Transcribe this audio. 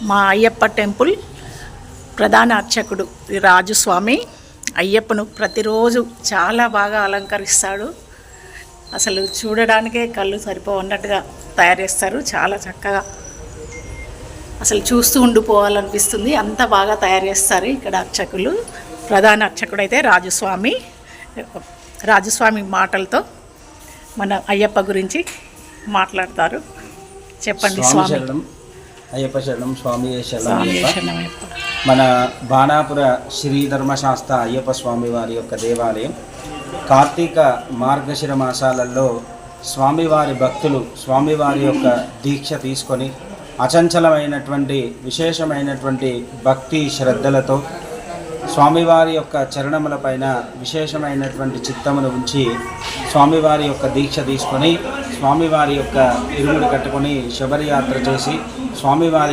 మా అయ్యప్ప టెంపుల్ ప్రధాన అర్చకుడు రాజుస్వామి అయ్యప్పను ప్రతిరోజు చాలా బాగా అలంకరిస్తాడు. అసలు చూడడానికే కళ్ళు సరిపోవన్నట్టుగా తయారు చేస్తారు. చాలా చక్కగా అసలు చూస్తూ ఉండిపోవాలనిపిస్తుంది, అంత బాగా తయారు చేస్తారు ఇక్కడ అర్చకులు. ప్రధాన అర్చకుడు అయితే రాజుస్వామి మాటలతో మన అయ్యప్ప గురించి మాట్లాడతారు. చెప్పండి స్వామి. అయ్యప్ప శరణం. స్వామి శరణం. మన బాణాపుర శ్రీ ధర్మశాస్త్ర అయ్యప్ప స్వామి వారి యొక్క దేవాలయం కార్తీక మార్గశిర మాసాలలో స్వామివారి భక్తులు స్వామివారి యొక్క దీక్ష తీసుకొని అచంచలమైనటువంటి విశేషమైనటువంటి భక్తి శ్రద్ధలతో స్వామివారి యొక్క చరణములపైన విశేషమైనటువంటి చిత్తమును ఉంచి స్వామివారి యొక్క దీక్ష తీసుకొని స్వామివారి యొక్క ఇరుముడి కట్టుకొని శబరియాత్ర చేసి స్వామివారి